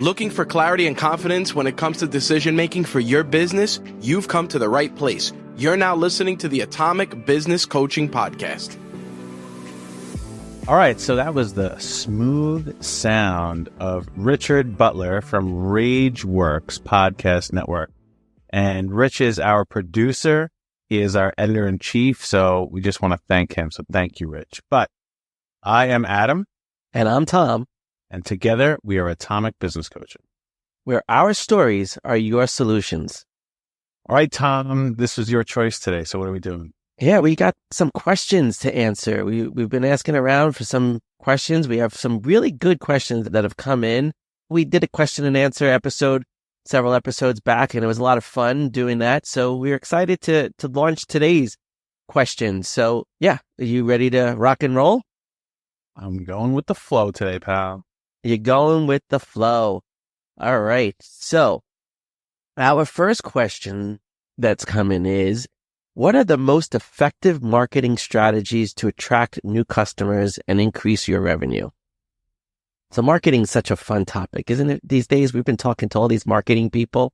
Looking for clarity and confidence when it comes to decision making for your business? You've come to the right place. You're now listening to the Atomic Business Coaching Podcast. All right, so that was the smooth sound of Richard Butler from RageWorks Podcast Network. And Rich is our producer. He is our editor-in-chief, so we just want to thank him. So thank you, Rich. But I am Adam. And I'm Tom. And together, we are Atomic Business Coaching, where our stories are your solutions. All right, Tom, this was your choice today. So what are we doing? Yeah, we got some questions to answer. We've been asking around for some questions. We have some really good questions that have come in. We did a question and answer episode several episodes back, and it was a lot of fun doing that. So we're excited to launch today's questions. So yeah, are you ready to rock and roll? I'm going with the flow today, pal. You're going with the flow. All right. So our first question that's coming is, what are the most effective marketing strategies to attract new customers and increase your revenue? So marketing is such a fun topic, isn't it? These days, we've been talking to all these marketing people,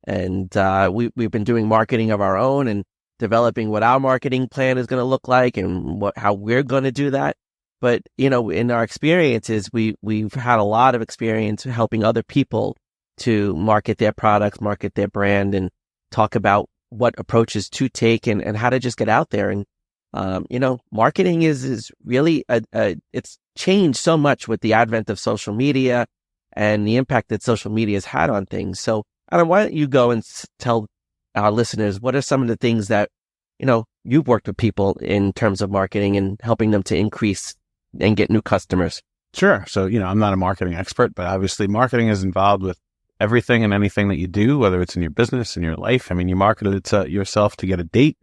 and we've been doing marketing of our own and developing what our marketing plan is going to look like and how we're going to do that. But, you know, in our experiences, we've had a lot of experience helping other people to market their products, market their brand, and talk about what approaches to take and how to just get out there. And, you know, marketing is really, it's changed so much with the advent of social media and the impact that social media has had on things. So, Adam, why don't you go and tell our listeners, what are some of the things that, you know, you've worked with people in terms of marketing and helping them to increase and get new customers? Sure. So, you know, I'm not a marketing expert, but obviously marketing is involved with everything and anything that you do, whether it's in your business, in your life. I mean, you market it to yourself to get a date.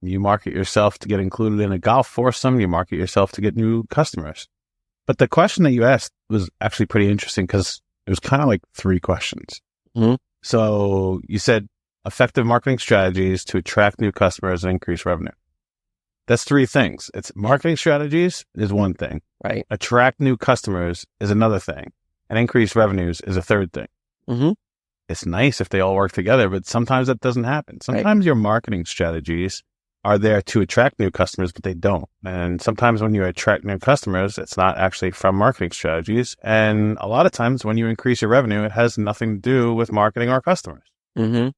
You market yourself to get included in a golf foursome. You market yourself to get new customers. But the question that you asked was actually pretty interesting because it was kind of like three questions. Mm-hmm. So you said effective marketing strategies to attract new customers and increase revenue. That's three things. It's marketing strategies is one thing. Right. Attract new customers is another thing. And increase revenues is a third thing. Mm-hmm. It's nice if they all work together, but sometimes that doesn't happen. Sometimes your marketing strategies are there to attract new customers, but they don't. And sometimes when you attract new customers, it's not actually from marketing strategies. And a lot of times when you increase your revenue, it has nothing to do with marketing or customers. Mm-hmm.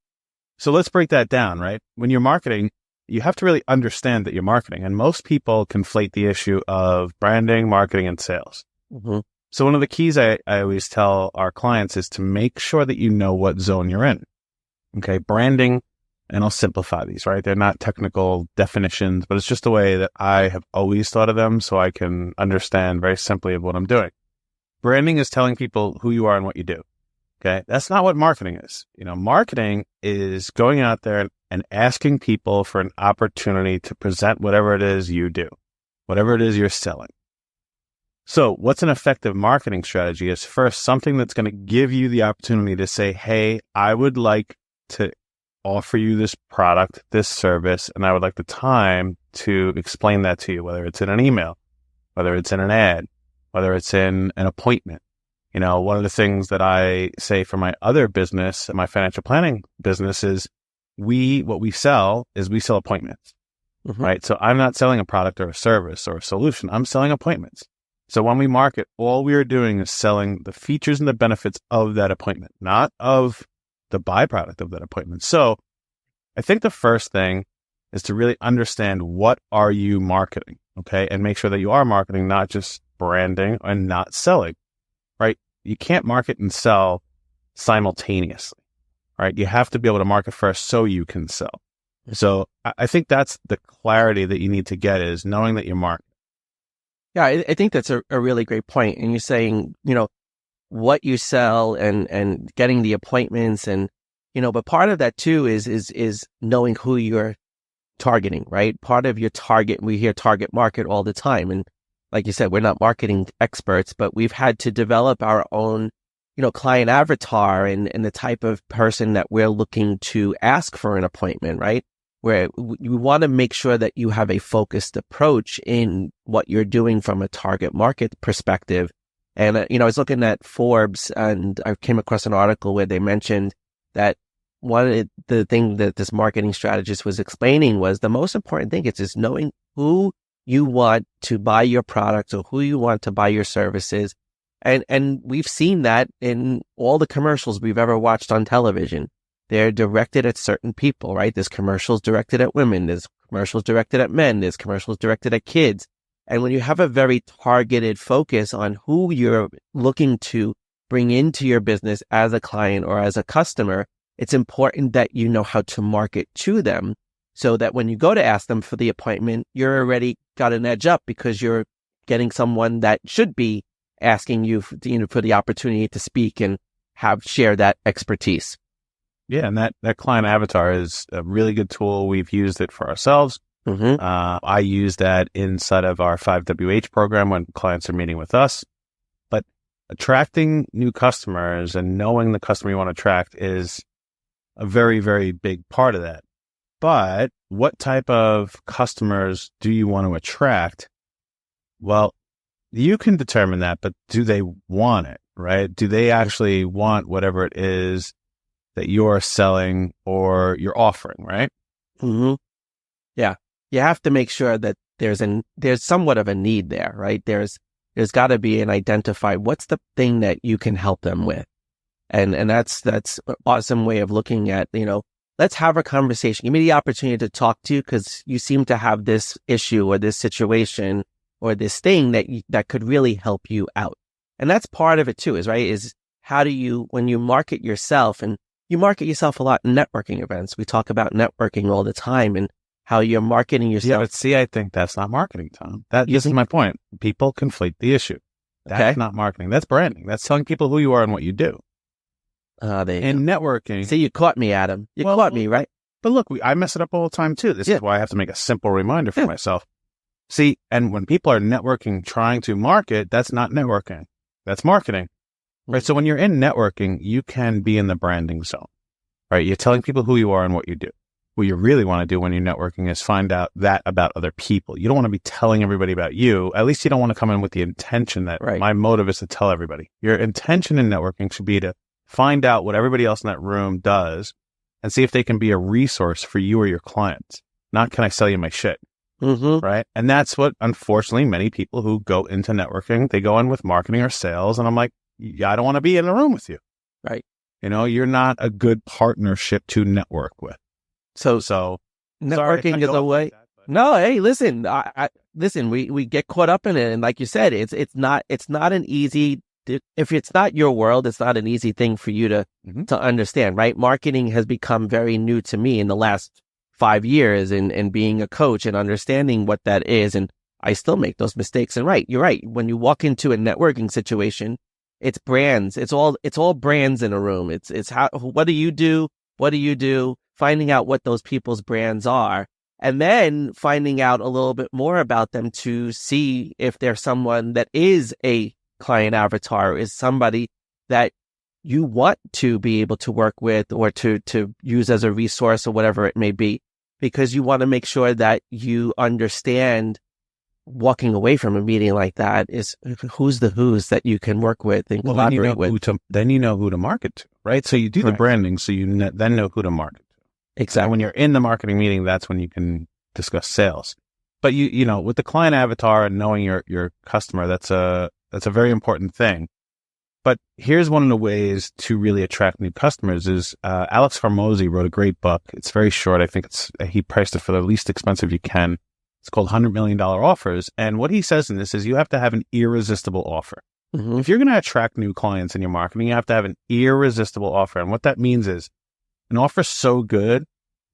So let's break that down, right? When you're marketing, you have to really understand that you're marketing. And most people conflate the issue of branding, marketing, and sales. Mm-hmm. So one of the keys I always tell our clients is to make sure that you know what zone you're in. Okay, branding, and I'll simplify these, right? They're not technical definitions, but it's just the way that I have always thought of them so I can understand very simply of what I'm doing. Branding is telling people who you are and what you do. Okay, that's not what marketing is. You know, marketing is going out there and asking people for an opportunity to present whatever it is you do, whatever it is you're selling. So what's an effective marketing strategy is first something that's going to give you the opportunity to say, hey, I would like to offer you this product, this service, and I would like the time to explain that to you, whether it's in an email, whether it's in an ad, whether it's in an appointment. You know, one of the things that I say for my other business, my financial planning business, is what we sell appointments, Mm-hmm. right? So I'm not selling a product or a service or a solution. I'm selling appointments. So when we market, all we are doing is selling the features and the benefits of that appointment, not of the byproduct of that appointment. So I think the first thing is to really understand what are you marketing, okay? And make sure that you are marketing, not just branding and not selling, right? You can't market and sell simultaneously, right? You have to be able to market first so you can sell. So I think that's the clarity that you need to get, is knowing that you're marketing. Yeah, I think that's a really great point. And you're saying, you know, what you sell and getting the appointments and, you know, but part of that too is knowing who you're targeting, right? Part of your target, we hear target market all the time. And like you said, we're not marketing experts, but we've had to develop our own, you know, client avatar and the type of person that we're looking to ask for an appointment, right? Where you want to make sure that you have a focused approach in what you're doing from a target market perspective. And, I was looking at Forbes and I came across an article where they mentioned that the thing that this marketing strategist was explaining was the most important thing is knowing who you want to buy your products or who you want to buy your services. And we've seen that in all the commercials we've ever watched on television. They're directed at certain people, right? There's commercials directed at women. There's commercials directed at men. There's commercials directed at kids. And when you have a very targeted focus on who you're looking to bring into your business as a client or as a customer, it's important that you know how to market to them so that when you go to ask them for the appointment, you're already got an edge up because you're getting someone that should be asking you for the opportunity to speak and share that expertise. Yeah. And that client avatar is a really good tool. We've used it for ourselves. Mm-hmm. I use that inside of our 5WH program when clients are meeting with us. But attracting new customers and knowing the customer you want to attract is a very, very big part of that. But what type of customers do you want to attract? Well, you can determine that, but do they want it, right? Do they actually want whatever it is that you're selling or you're offering, right? Mm-hmm. Yeah. You have to make sure that there's somewhat of a need there, right? There's got to be an identify what's the thing that you can help them with. And that's an awesome way of looking at, let's have a conversation. Give me the opportunity to talk to you because you seem to have this issue or this situation or this thing that could really help you out. And that's part of it too, is how do you, when you market yourself, and you market yourself a lot in networking events. We talk about networking all the time and how you're marketing yourself. Yeah, but see, I think that's not marketing, Tom. This is my point. People conflate the issue. That's not marketing. That's branding. That's telling people who you are and what you do. Networking. See, you caught me, Adam. You caught me, right? But look, I mess it up all the time too. This is why I have to make a simple reminder for myself. See, and when people are networking, trying to market, that's not networking. That's marketing, right? So when you're in networking, you can be in the branding zone, right? You're telling people who you are and what you do. What you really want to do when you're networking is find out that about other people. You don't want to be telling everybody about you. At least you don't want to come in with the intention that my motive is to tell everybody. Your intention in networking should be to find out what everybody else in that room does and see if they can be a resource for you or your clients. Not, can I sell you my shit? Mm-hmm. Right. And that's what, unfortunately, many people who go into networking, they go in with marketing or sales. And I'm like, I don't want to be in the room with you. Right. You're not a good partnership to network with. So networking is a way. No, hey, listen, listen, we get caught up in it. And like you said, it's not an easy, if it's not your world, it's not an easy thing for you to understand, right? Marketing has become very new to me in the last 5 years and being a coach and understanding what that is. And I still make those mistakes. And you're right. When you walk into a networking situation, it's brands. It's all brands in a room. It's how, what do you do? What do you do? Finding out what those people's brands are, and then finding out a little bit more about them to see if they're someone that is a client avatar, is somebody that you want to be able to work with or to use as a resource or whatever it may be, because you want to make sure that you understand walking away from a meeting like that is who's that you can work with and collaborate with. Then you know who to market to, right? So you do the branding, so you then know who to market to. Exactly. And when you're in the marketing meeting, that's when you can discuss sales. But you know, with the client avatar and knowing your customer, that's a very important thing. But here's one of the ways to really attract new customers is Alex Hormozi wrote a great book. It's very short. I think he priced it for the least expensive you can. It's called $100 Million Offers. And what he says in this is you have to have an irresistible offer. Mm-hmm. If you're going to attract new clients in your marketing, you have to have an irresistible offer. And what that means is an offer so good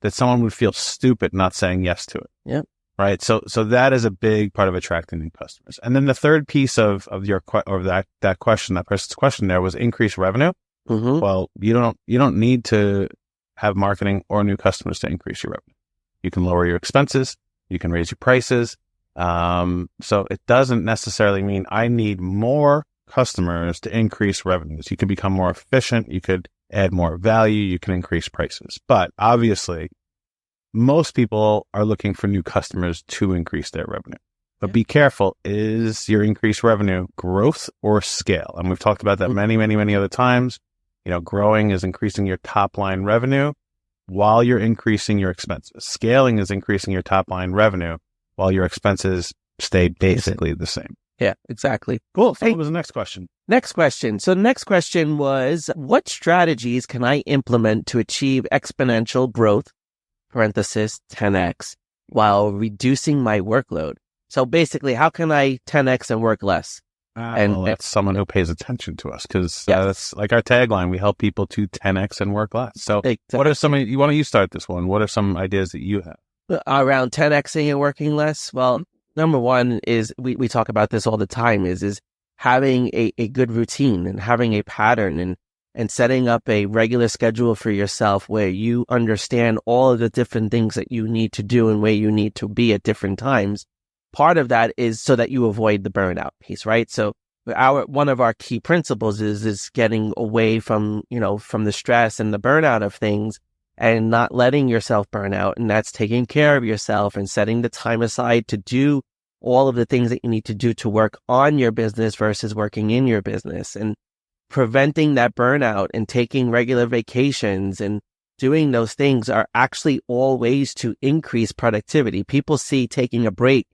that someone would feel stupid not saying yes to it. Yep. Right. So that is a big part of attracting new customers. And then the third piece of your that question, that person's question there was increase revenue. Mm-hmm. Well, you don't need to have marketing or new customers to increase your revenue. You can lower your expenses. You can raise your prices. So it doesn't necessarily mean I need more customers to increase revenues. You can become more efficient. You could add more value. You can increase prices. But obviously, most people are looking for new customers to increase their revenue. But be careful, is your increased revenue growth or scale? And we've talked about that many, many, many other times. Growing is increasing your top line revenue while you're increasing your expenses. Scaling is increasing your top line revenue while your expenses stay basically the same. Yeah, exactly. Cool. So what was the next question? Next question. So the next question was, what strategies can I implement to achieve exponential growth, parenthesis, 10x, while reducing my workload? So basically, how can I 10x and work less? Well, that's someone who pays attention to us, because that's like our tagline. We help people to 10x and work less. So exactly. What are some, why don't you start this one? What are some ideas that you have? Around 10xing and working less? Well, number one is, we talk about this all the time, is having a good routine and having a pattern and setting up a regular schedule for yourself where you understand all of the different things that you need to do and where you need to be at different times. Part of that is so that you avoid the burnout piece, right? So one of our key principles is getting away from the stress and the burnout of things and not letting yourself burn out. And that's taking care of yourself and setting the time aside to do all of the things that you need to do to work on your business versus working in your business, and preventing that burnout and taking regular vacations and doing those things are actually all ways to increase productivity. People see taking a break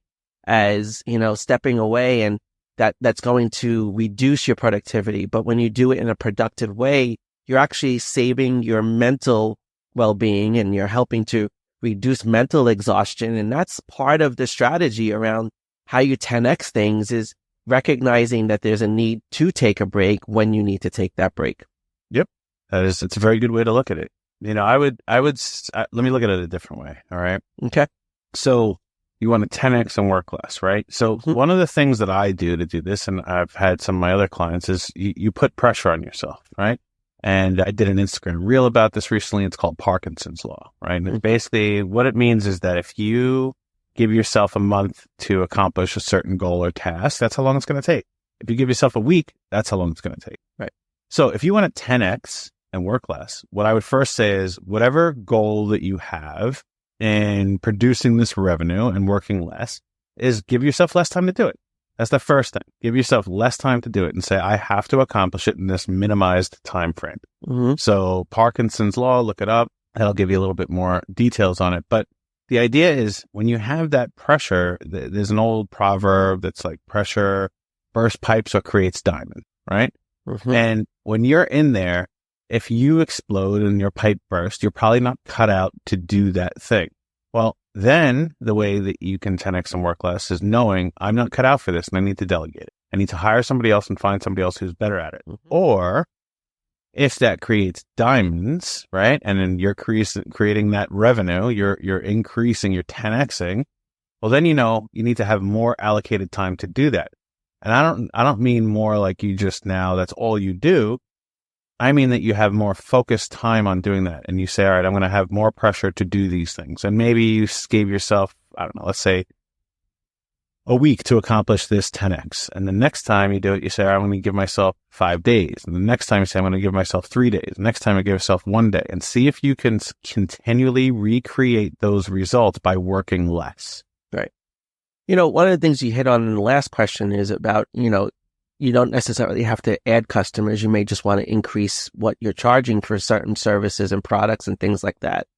as, stepping away, and that's going to reduce your productivity. But when you do it in a productive way, you're actually saving your mental well-being and you're helping to reduce mental exhaustion. And that's part of the strategy around how you 10x things, is recognizing that there's a need to take a break when you need to take that break. Yep. It's a very good way to look at it. Let me look at it a different way. All right. Okay. So you want to 10x and work less, right? So one of the things that I do to do this, and I've had some of my other clients, is you put pressure on yourself, right? And I did an Instagram reel about this recently. It's called Parkinson's Law, right? And basically what it means is that if you give yourself a month to accomplish a certain goal or task, that's how long it's going to take. If you give yourself a week, that's how long it's going to take. Right. So if you want to 10x and work less, what I would first say is whatever goal that you have in producing this revenue and working less, is give yourself less time to do it. That's the first thing. Give yourself less time to do it and say, I have to accomplish it in this minimized time frame. So Parkinson's Law, look it up. That'll give you a little bit more details on it. But the idea is when you have that pressure, there's an old proverb that's like, pressure bursts pipes or creates diamond, right? And when you're in there, if you explode and your pipe bursts, you're probably not cut out to do that thing. Well, then the way that you can 10x and work less is knowing I'm not cut out for this and I need to delegate it. I need to hire somebody else and find somebody else who's better at it. Or if that creates diamonds, right? And then you're creating that revenue, you're increasing, you're 10xing. Well, then you need to have more allocated time to do that. And I don't mean more like you just now, that's all you do. I mean that you have more focused time on doing that. And you say, all right, I'm going to have more pressure to do these things. And maybe you gave yourself, I don't know, let's say a week to accomplish this 10x. And the next time you do it, you say, I'm going to give myself 5 days. And the next time you say, I'm going to give myself 3 days. The next time you give yourself 1 day, and see if you can continually recreate those results by working less. Right. One of the things you hit on in the last question is about, you don't necessarily have to add customers. You may just want to increase what you're charging for certain services and products and things like that.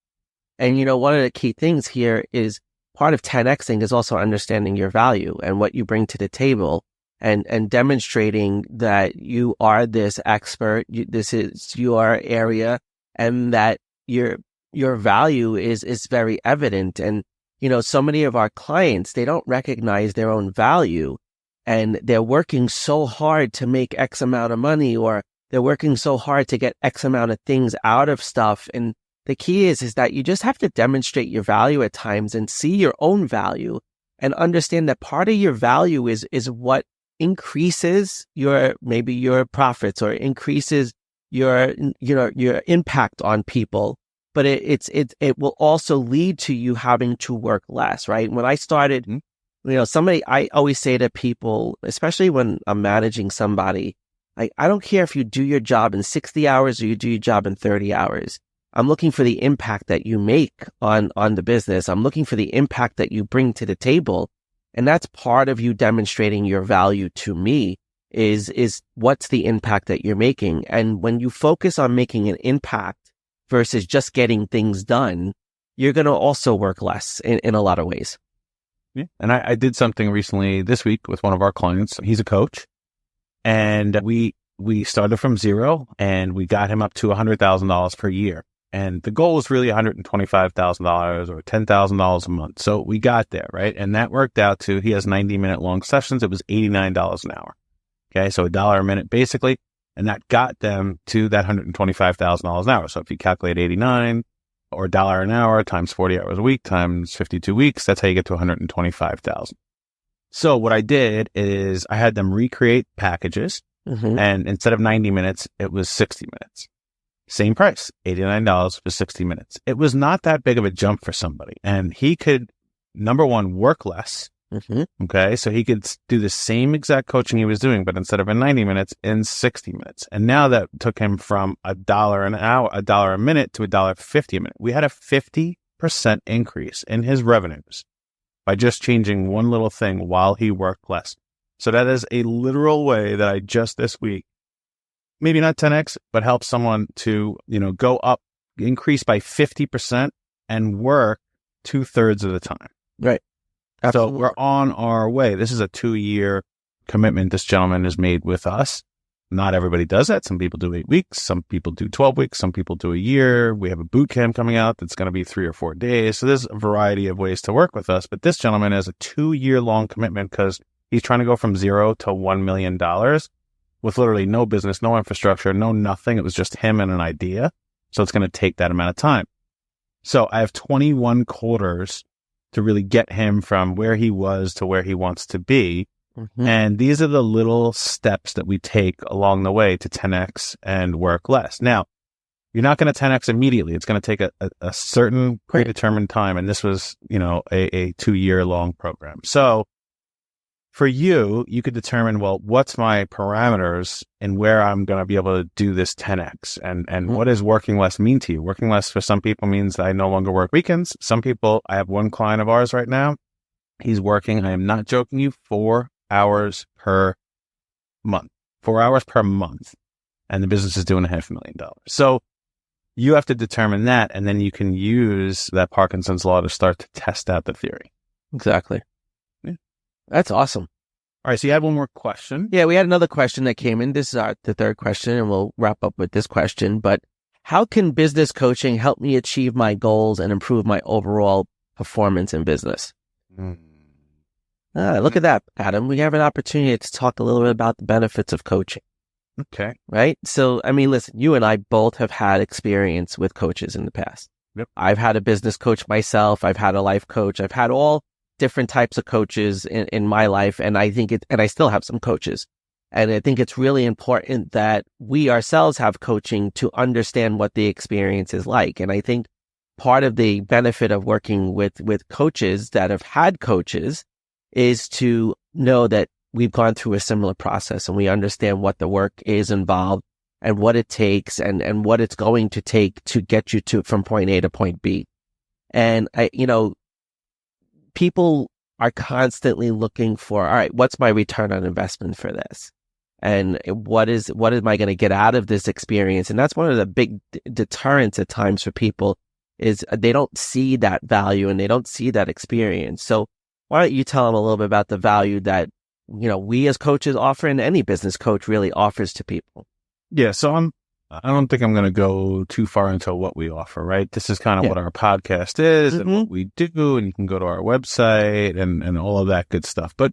And, one of the key things here is part of 10xing is also understanding your value and what you bring to the table, and demonstrating that you are this expert. This is your area, and that your value is very evident. And, so many of our clients, they don't recognize their own value. And they're working so hard to make X amount of money, or they're working so hard to get X amount of things out of stuff. And the key is that you just have to demonstrate your value at times and see your own value and understand that part of your value is what increases maybe your profits or increases your impact on people. But it will also lead to you having to work less, right? When I started, I always say to people, especially when I'm managing somebody, I don't care if you do your job in 60 hours or you do your job in 30 hours. I'm looking for the impact that you make on the business. I'm looking for the impact that you bring to the table. And that's part of you demonstrating your value to me is what's the impact that you're making. And when you focus on making an impact versus just getting things done, you're going to also work less in a lot of ways. Yeah. And I did something recently this week with one of our clients. He's a coach, and we started from zero and we got him up to $100,000 per year. And the goal was really $125,000 or $10,000 a month. So we got there, right? And that worked out to, he has 90-minute long sessions. It was $89 an hour. Okay. So $1 a minute basically. And that got them to that $125,000 an hour. So if you calculate 89 or $1 an hour times 40 hours a week times 52 weeks, that's how you get to 125,000. So what I did is I had them recreate packages, and instead of 90 minutes, it was 60 minutes. Same price, $89 for 60 minutes. It was not that big of a jump for somebody. And he could, number one, work less. Okay. So he could do the same exact coaching he was doing, but instead of in 90 minutes, in 60 minutes. And now that took him from $1 an hour, $1 a minute to $1.50 a minute. We had a 50% increase in his revenues by just changing one little thing while he worked less. So that is a literal way that I just this week, maybe not 10x, but help someone to, go up, increase by 50% and work 2/3 of the time. Right. Absolutely. So we're on our way. This is a 2-year commitment this gentleman has made with us. Not everybody does that. Some people do 8 weeks. Some people do 12 weeks. Some people do a year. We have a boot camp coming out that's going to be 3 or 4 days. So there's a variety of ways to work with us. But this gentleman has a 2-year long commitment because he's trying to go from $0 to $1 million with literally no business, no infrastructure, no nothing. It was just him and an idea. So it's going to take that amount of time. So I have 21 quarters to really get him from where he was to where he wants to be. And these are the little steps that we take along the way to 10x and work less. Now, you're not going to 10x immediately. It's going to take a certain predetermined time. And this was, a 2-year long program. So for you, you could determine, well, what's my parameters and where I'm going to be able to do this 10x and what does working less mean to you? Working less for some people means that I no longer work weekends. Some people, I have one client of ours right now. He's working, I am not joking you, 4 hours per month, 4 hours per month. And the business is doing $500,000. So you have to determine that. And then you can use that Parkinson's law to start to test out the theory. Exactly. That's awesome. All right. So you had one more question. Yeah, we had another question that came in. This is the third question, and we'll wrap up with this question. But how can business coaching help me achieve my goals and improve my overall performance in business? Look at that, Adam. We have an opportunity to talk a little bit about the benefits of coaching. Okay. Right? So, listen, you and I both have had experience with coaches in the past. Yep. I've had a business coach myself. I've had a life coach. I've had all different types of coaches in my life. And I think and I still have some coaches. And I think it's really important that we ourselves have coaching to understand what the experience is like. And I think part of the benefit of working with coaches that have had coaches is to know that we've gone through a similar process and we understand what the work is involved and what it takes and what it's going to take to get you from point A to point B. And people are constantly looking for, all right, what's my return on investment for this? And what am I going to get out of this experience? And that's one of the big deterrents at times for people is they don't see that value and they don't see that experience. So why don't you tell them a little bit about the value that, we as coaches offer and any business coach really offers to people? Yeah. So I don't think I'm going to go too far into what we offer, right? This is kind of what our podcast is and what we do, and you can go to our website and all of that good stuff. But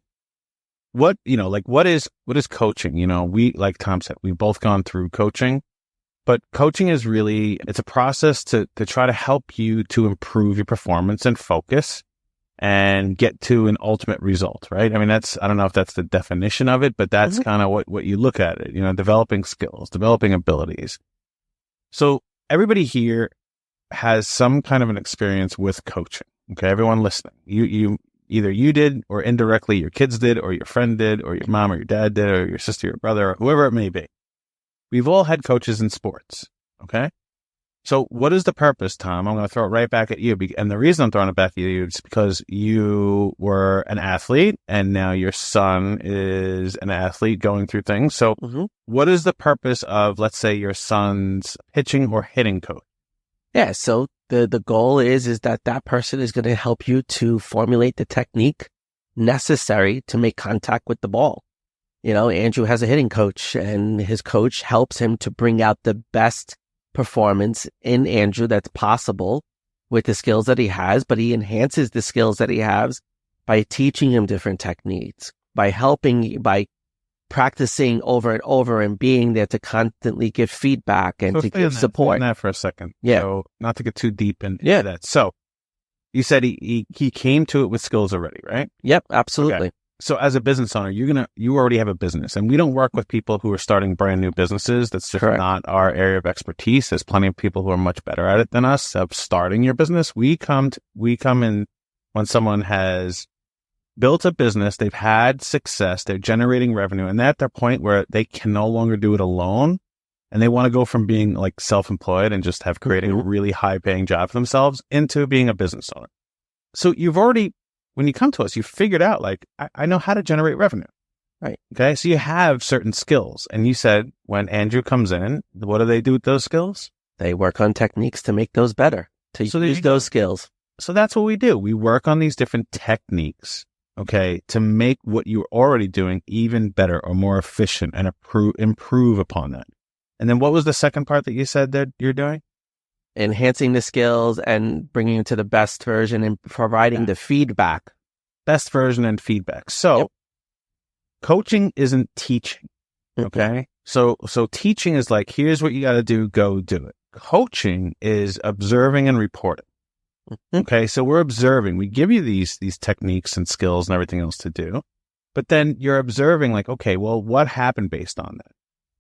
what is coaching? We, like Tom said, we've both gone through coaching, but coaching is really, it's a process to try to help you to improve your performance and focus and get to an ultimate result, right? I don't know if that's the definition of it, but that's kind of what you look at it, developing skills, developing abilities. So everybody here has some kind of an experience with coaching. Okay. Everyone listening, you either you did or indirectly your kids did or your friend did or your mom or your dad did or your sister or brother or whoever it may be. We've all had coaches in sports. Okay. So what is the purpose, Tom? I'm going to throw it right back at you. And the reason I'm throwing it back at you is because you were an athlete and now your son is an athlete going through things. So what is the purpose of, let's say, your son's pitching or hitting coach? Yeah. So the goal is that person is going to help you to formulate the technique necessary to make contact with the ball. You know, Andrew has a hitting coach and his coach helps him to bring out the best performance in Andrew that's possible with the skills that he has, but he enhances the skills that he has by teaching him different techniques, by practicing over and over and being there to constantly give feedback and to give support. On that for a second. Yeah. So not to get too deep into that. So you said he came to it with skills already, right? Yep, absolutely. Okay. So as a business owner, you already have a business, and we don't work with people who are starting brand new businesses. That's just not our area of expertise. There's plenty of people who are much better at it than us of starting your business. We come in when someone has built a business, they've had success, they're generating revenue, and they're at their point where they can no longer do it alone. And they want to go from being like self-employed and just have creating a really high paying job for themselves into being a business owner. So when you come to us, you figured out, like, I know how to generate revenue. Right. Okay. So you have certain skills. And you said when Andrew comes in, what do they do with those skills? They work on techniques to make those better, to use those skills. So that's what we do. We work on these different techniques, okay, to make what you're already doing even better or more efficient and improve upon that. And then what was the second part that you said that you're doing? Enhancing the skills and bringing it to the best version and providing the feedback. Best version and feedback. So coaching isn't teaching. Okay. So teaching is like, here's what you got to do. Go do it. Coaching is observing and reporting. Okay. So we're observing. We give you these techniques and skills and everything else to do, but then you're observing like, okay, well, what happened based on that?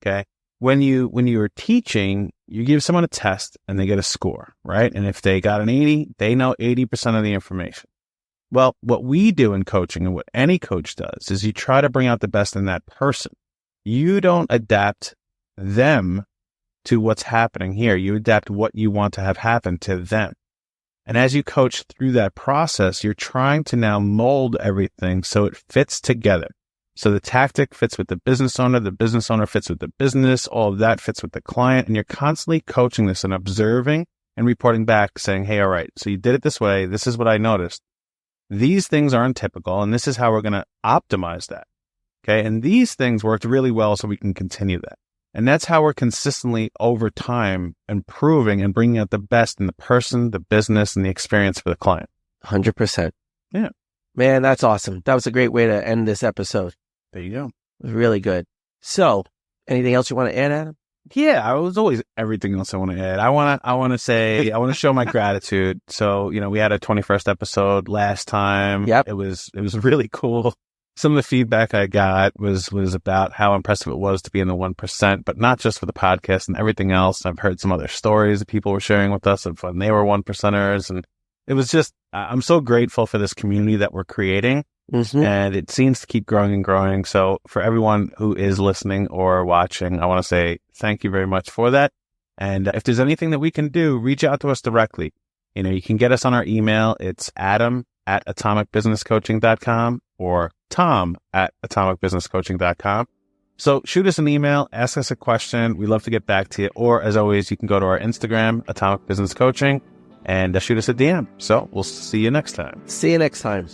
Okay. When you're teaching, you give someone a test and they get a score, right? And if they got an 80, they know 80% of the information. Well, what we do in coaching and what any coach does is you try to bring out the best in that person. You don't adapt them to what's happening here. You adapt what you want to have happen to them. And as you coach through that process, you're trying to now mold everything so it fits together. So the tactic fits with the business owner fits with the business, all of that fits with the client, and you're constantly coaching this and observing and reporting back saying, hey, all right, so you did it this way. This is what I noticed. These things aren't typical, and this is how we're going to optimize that. Okay. And these things worked really well, so we can continue that. And that's how we're consistently over time improving and bringing out the best in the person, the business, and the experience for the client. 100%. Yeah. Man, that's awesome. That was a great way to end this episode. There you go. It was really good. So, anything else you want to add, Adam? Yeah, I was always everything else I want to add. I want to show my gratitude. So, we had a 21st episode last time. Yep. It was really cool. Some of the feedback I got was about how impressive it was to be in the 1%, but not just for the podcast and everything else. I've heard some other stories that people were sharing with us of when they were 1%ers. And it was just, I'm so grateful for this community that we're creating. And it seems to keep growing and growing. So for everyone who is listening or watching, I want to say thank you very much for that. And if there's anything that we can do, reach out to us directly. You can get us on our email. It's adam@atomicbusinesscoaching.com or tom@atomicbusinesscoaching.com. So shoot us an email, ask us a question. We'd love to get back to you. Or as always, you can go to our Instagram, Atomic Business Coaching, and shoot us a DM. So we'll see you next time. See you next time.